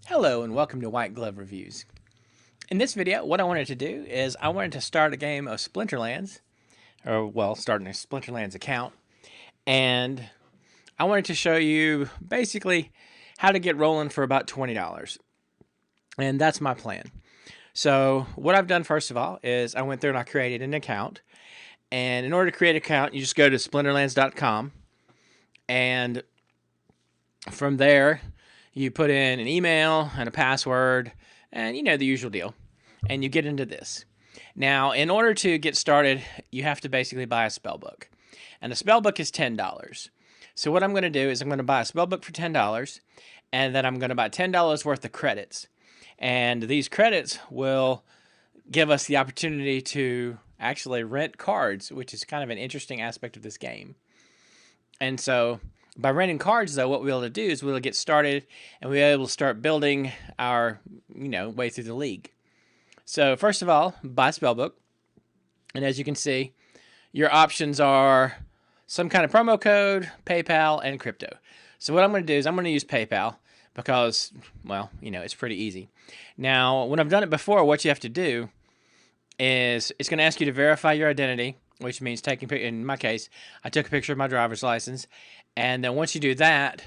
Hello and welcome to White Glove Reviews. In this video, what I wanted to do is I wanted to start a game of Splinterlands, or well, starting a Splinterlands account, and I wanted to show you basically how to get rolling for about $20. And that's my plan. So what I've done first of all is I went through and I created an account. And in order to create an account, you just go to splinterlands.com, and from there, you put in an email and a password and the usual deal, and you get into this. Now, in order to get started, you have to basically buy a spell book, and a spell book is $10. So what I'm going to do is I'm going to buy a spell book for $10, and then I'm going to buy $10 worth of credits, and these credits will give us the opportunity to actually rent cards, which is kind of an interesting aspect of this game. And so by renting cards, though, what we'll be able to do is we'll get started and we'll be able to start building our, way through the league. So first of all, buy a spellbook. And as you can see, your options are some kind of promo code, PayPal, and crypto. So what I'm going to do is I'm going to use PayPal because, well, it's pretty easy. Now, when I've done it before, what you have to do is it's going to ask you to verify your identity, which means taking, in my case, I took a picture of my driver's license. And then once you do that,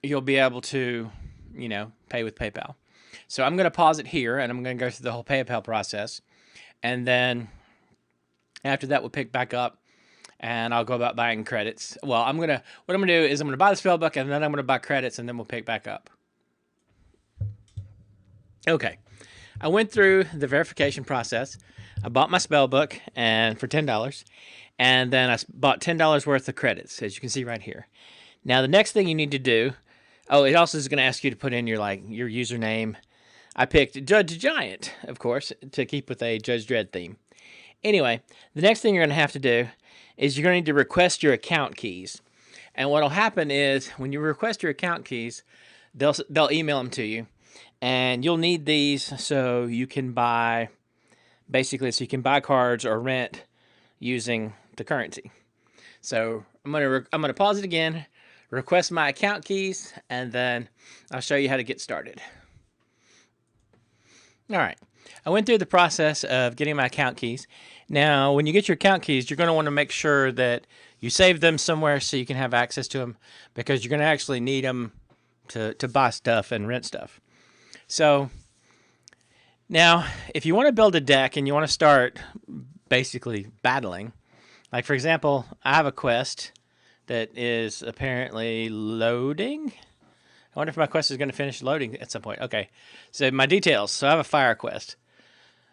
you'll be able to, pay with PayPal. So I'm going to pause it here, and I'm going to go through the whole PayPal process. And then after that, we'll pick back up, and I'll go about buying credits. Well, what I'm going to do is I'm going to buy the spellbook, and then I'm going to buy credits, and then we'll pick back up. Okay. I went through the verification process. I bought my spellbook and for $10, and then I bought $10 worth of credits, as you can see right here. Now, the next thing you need to do, it also is going to ask you to put in your username. I picked Judge Giant, of course, to keep with a Judge Dredd theme. Anyway, the next thing you're going to have to do is you're going to need to request your account keys. And what will happen is when you request your account keys, they'll email them to you. And you'll need these so you can buy, so you can buy cards or rent using the currency. So I'm gonna pause it again, request my account keys, and then I'll show you how to get started. All right, I went through the process of getting my account keys. Now, when you get your account keys, you're going to want to make sure that you save them somewhere so you can have access to them, because you're going to actually need them to buy stuff and rent stuff. So now, if you want to build a deck and you want to start basically battling, like for example, I have a quest that is apparently loading. I wonder if my quest is going to finish loading at some point. Okay, so my details. So I have a fire quest.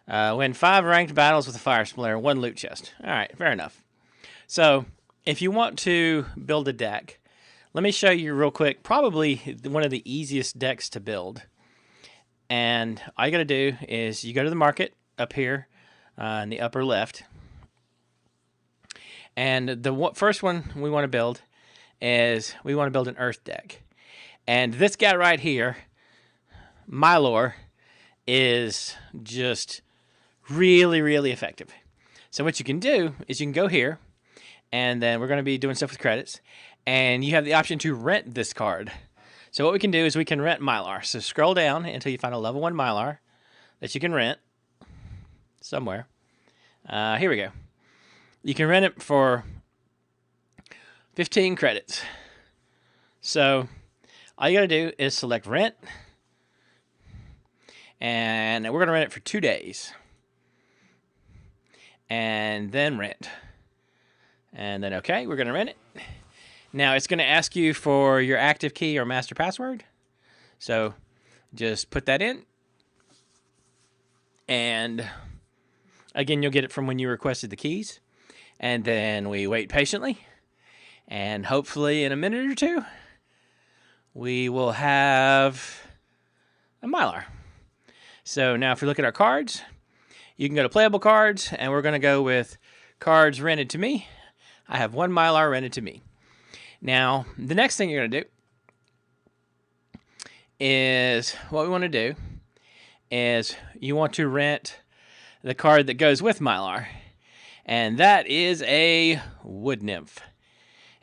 Win 5 ranked battles with a fire splinter, 1 loot chest. All right, fair enough. So if you want to build a deck, let me show you real quick, probably one of the easiest decks to build. And all you got to do is you go to the market up here in the upper left. And the first one we want to build is we want to build an earth deck. And this guy right here, Mylor, is just really, really effective. So what you can do is you can go here, and then we're going to be doing stuff with credits. And you have the option to rent this card. So what we can do is we can rent Mylar. So scroll down until you find a level 1 Mylar that you can rent somewhere. Here we go. You can rent it for 15 credits. So all you got to do is select rent. And we're going to rent it for 2 days. And then rent. And then, okay, we're going to rent it. Now, it's going to ask you for your active key or master password. So just put that in. And again, you'll get it from when you requested the keys. And then we wait patiently. And hopefully in a minute or two, we will have a Mylar. So now if we look at our cards, you can go to playable cards. And we're going to go with cards rented to me. I have 1 Mylar rented to me. Now, the next thing you're going to do is, what we want to do is you want to rent the card that goes with Mylar. And that is a Wood Nymph.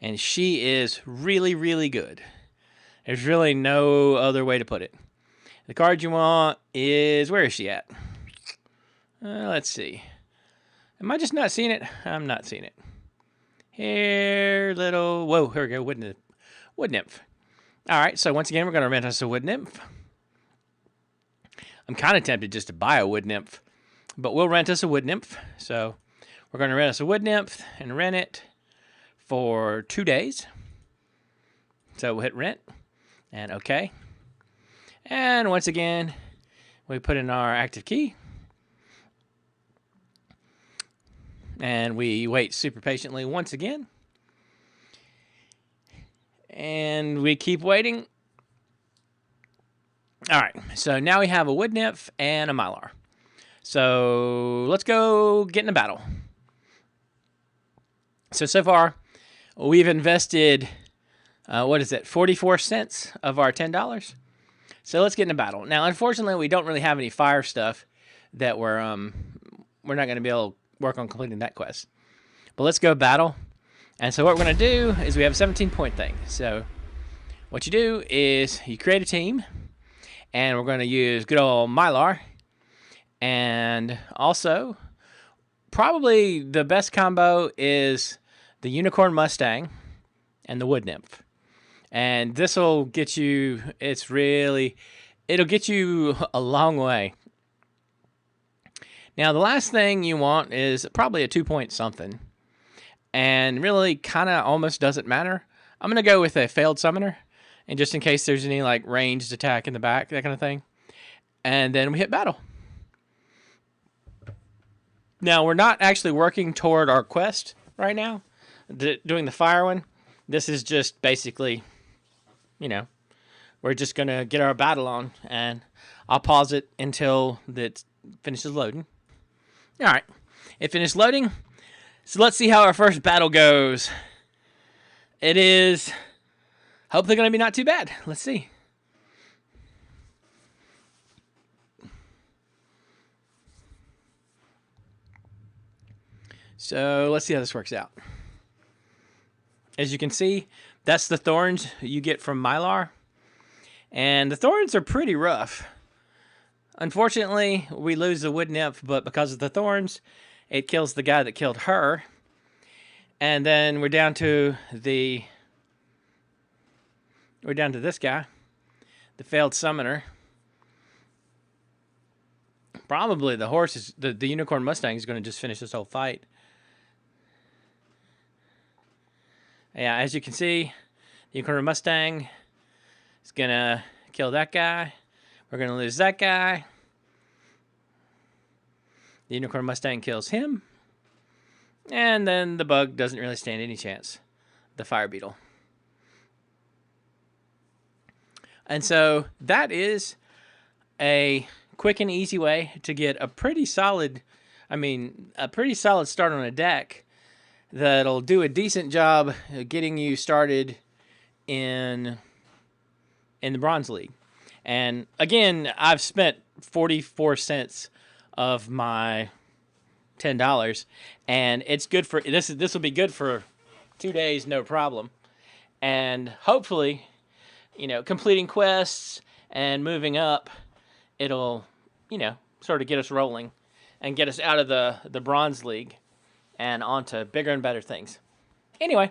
And she is really, really good. There's really no other way to put it. The card you want is, where is she at? Let's see. Am I just not seeing it? I'm not seeing it. Here, little, whoa, here we go, wood nymph. All right, so once again, we're going to rent us a wood nymph. I'm kind of tempted just to buy a wood nymph, but we'll rent us a wood nymph. So we're going to rent us a wood nymph and rent it for 2 days. So we'll hit rent and OK. And once again, we put in our active key. And we wait super patiently once again. And we keep waiting. All right, so now we have a wood nymph and a mylar. So let's go get in a battle. So far, we've invested, 44 cents of our $10. So let's get in a battle. Now, unfortunately, we don't really have any fire stuff that we're not going to be able to work on completing that quest. But let's go battle. And so what we're going to do is we have a 17-point thing. So what you do is you create a team, and we're going to use good old mylar. And also, probably the best combo is the Unicorn Mustang and the Wood Nymph. And this will get you, it'll get you a long way. Now, the last thing you want is probably a 2-point something. And really kind of almost doesn't matter. I'm going to go with a failed summoner. And just in case there's any like ranged attack in the back, that kind of thing. And then we hit battle. Now, we're not actually working toward our quest right now. Doing the fire one. This is just basically, we're just going to get our battle on. And I'll pause it until it finishes loading. All right. It finished loading. So let's see how our first battle goes. It is hopefully going to be not too bad. Let's see. So let's see how this works out. As you can see, that's the thorns you get from mylar. And the thorns are pretty rough. Unfortunately, we lose the wood nymph, but because of the thorns, it kills the guy that killed her. And then we're down to this guy, the failed summoner. Probably the horse is the Unicorn Mustang is going to just finish this whole fight. Yeah, as you can see, the Unicorn Mustang is going to kill that guy. We're going to lose that guy. The Unicorn Mustang kills him. And then the bug doesn't really stand any chance. The fire beetle. And so that is a quick and easy way to get a pretty solid start on a deck that'll do a decent job getting you started in the Bronze League. And again, I've spent 44 cents of my $10, and it's good for this will be good for 2 days, no problem. And hopefully, completing quests and moving up, it'll sort of get us rolling and get us out of the Bronze League and onto bigger and better things. Anyway,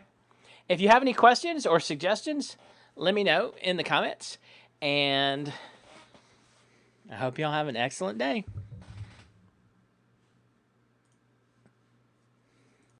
if you have any questions or suggestions, let me know in the comments, and I hope y'all have an excellent day.